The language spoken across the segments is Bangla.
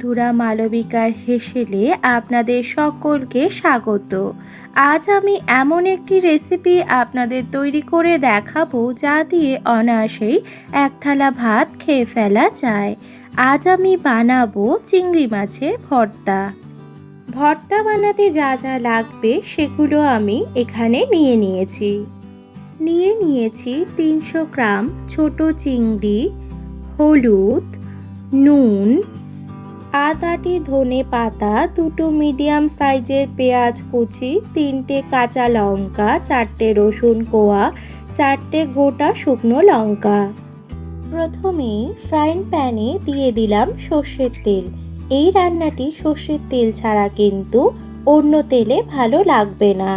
বন্ধুরা, মালবিকার হেসেলে আপনাদের সকলকে স্বাগত। আজ আমি এমন একটি রেসিপি আপনাদের তৈরি করে দেখাবো যা দিয়ে অনায়াসেই এক থালা ভাত খেয়ে ফেলা যায়। আজ আমি বানাবো চিংড়ি মাছের ভর্তা। ভর্তা বানাতে যা যা লাগবে সেগুলো আমি এখানে নিয়ে নিয়েছি 300 গ্রাম ছোট চিংড়ি, হলুদ, নুন, আদাটি ধনে পাতা, 2 মিডিয়াম সাইজের পেঁয়াজ কুচি, 3টে কাঁচা লঙ্কা, 4টে রসুন কোয়া, 4টে গোটা শুকনো লঙ্কা। প্রথমেই ফ্রাইং প্যানে দিয়ে দিলাম সর্ষের তেল। এই রান্নাটি সর্ষের তেল ছাড়া কিন্তু অন্য তেলে ভালো লাগবে না।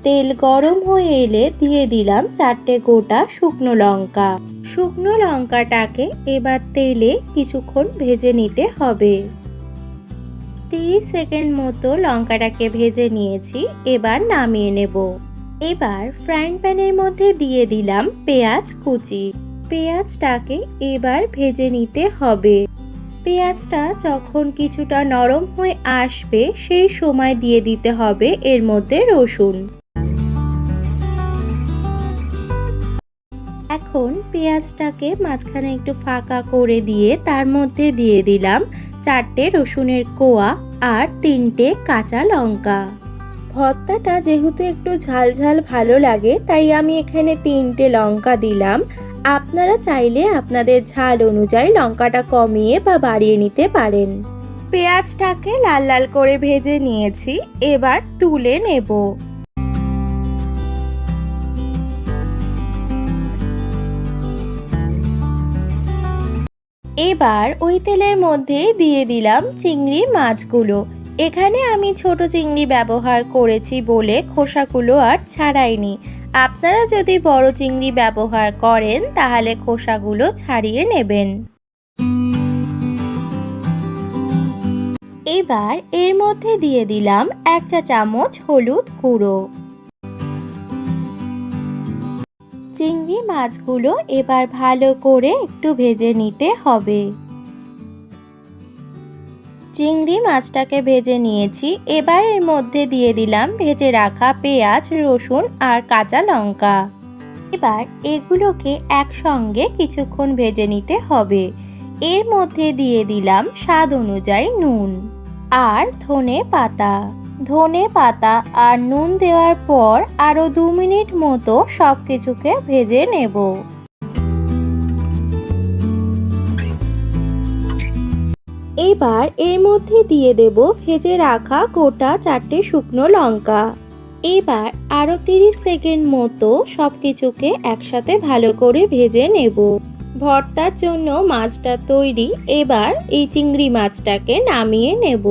তেল গরম হয়ে এলে দিয়ে দিলাম 4টে গোটা শুকনো লঙ্কা। শুকনো লঙ্কাটাকে এবার তেলে কিছুক্ষণ ভেজে নিতে হবে। 30 সেকেন্ড মতো লঙ্কাটাকে ভেজে নিয়েছি, এবার নামিয়ে নেব। এবার ফ্রাইং প্যানের মধ্যে দিয়ে দিলাম পেঁয়াজ কুচি। পেঁয়াজটাকে এবার ভেজে নিতে হবে। পেঁয়াজটা যখন কিছুটা নরম হয়ে আসবে সেই সময় দিয়ে দিতে হবে এর মধ্যে রসুন। এখন পেঁয়াজটাকে মাঝখানে একটু ফাঁকা করে দিয়ে তার মধ্যে দিয়ে দিলাম 4টে রসুনের কোয়া আর 3টে কাঁচা লঙ্কা। ভর্তাটা যেহেতু একটু ঝাল ঝাল ভালো লাগে তাই আমি এখানে 3টে লঙ্কা দিলাম। আপনারা চাইলে আপনাদের ঝাল অনুযায়ী লঙ্কাটা কমিয়ে বা বাড়িয়ে নিতে পারেন। পেঁয়াজটাকে লাল লাল করে ভেজে নিয়েছি, এবার তুলে নেব। এবার ওই তেলের মধ্যে দিয়ে দিলাম চিংড়ি মাছগুলো। এখানে আমি ছোট চিংড়ি ব্যবহার করেছি বলে খোসাগুলো আর ছাড়াইনি। আপনারা যদি বড় চিংড়ি ব্যবহার করেন তাহলে খোসাগুলো ছাড়িয়ে নেবেন। এবার এর মধ্যে দিয়ে দিলাম 1 চা চামচ হলুদ গুঁড়ো। চিংড়ি মাছগুলো এবার ভালো করে একটু ভেজে নিতে হবে। চিংড়ি মাছটাকে ভেজে নিয়েছি, এবার এর মধ্যে দিয়ে দিলাম ভেজে রাখা পেঁয়াজ, রসুন আর কাঁচা লঙ্কা। এবার এগুলোকে একসঙ্গে কিছুক্ষণ ভেজে নিতে হবে। এর মধ্যে দিয়ে দিলাম স্বাদ অনুযায়ী নুন আর ধনে পাতা আর নুন দেওয়ার পর আরো 2 মিনিট মতো সবকিছুকে ভেজে নেব। এবার এর মধ্যে দিয়ে দেব ভেজে রাখা গোটা 4টে শুকনো লঙ্কা। এবার আরো 30 সেকেন্ড মতো সবকিছুকে একসাথে ভালো করে ভেজে নেব। ভর্তার জন্য মাছটা তৈরি। এবার এই চিংড়ি মাছটাকে নামিয়ে নেব।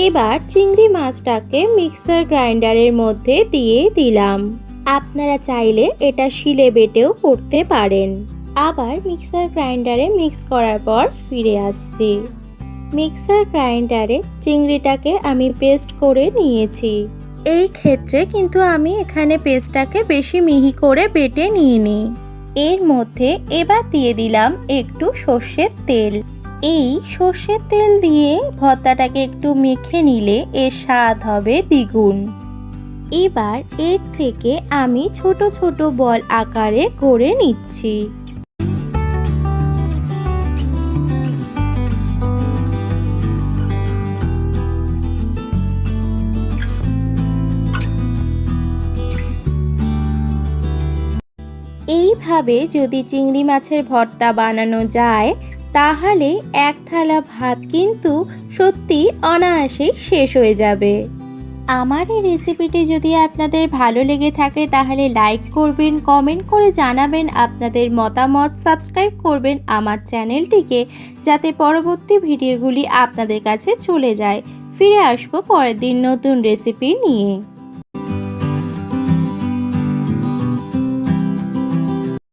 এবার চিংড়ি মাছটাকে মিক্সার গ্রাইন্ডারের মধ্যে দিয়ে দিলাম। আপনারা চাইলে এটা শিলে বেটেও করতে পারেন। আবার মিক্সার গ্রাইন্ডারে মিক্স করার পর ফিরে আসছি। মিক্সার গ্রাইন্ডারে চিংড়িটাকে আমি পেস্ট করে নিয়েছি। এই ক্ষেত্রে কিন্তু আমি এখানে পেস্টটাকে বেশি মিহি করে বেটে নিইনি। এর মধ্যে এবার দিয়ে দিলাম একটু সর্ষের তেল। এই সর্ষের তেল দিয়ে ভর্তাটাকে একটু মেখে নিলে এর স্বাদ হবে দ্বিগুণ। এবার এর থেকে আমি ছোট ছোট বল আকারে গড়ে নিচ্ছি। এইভাবে যদি চিংড়ি মাছের ভর্তা বানানো যায় তাহলে এক থালা ভাত কিন্তু সত্যি অনায়াসেই শেষ হয়ে যাবে। আমার এই রেসিপিটি যদি আপনাদের ভালো লেগে থাকে তাহলে লাইক করবেন, কমেন্ট করে জানাবেন আপনাদের মতামত, সাবস্ক্রাইব করবেন আমার চ্যানেলটিকে যাতে পরবর্তী ভিডিওগুলি আপনাদের কাছে চলে যায়। ফিরে আসবো পরের দিন নতুন রেসিপি নিয়ে।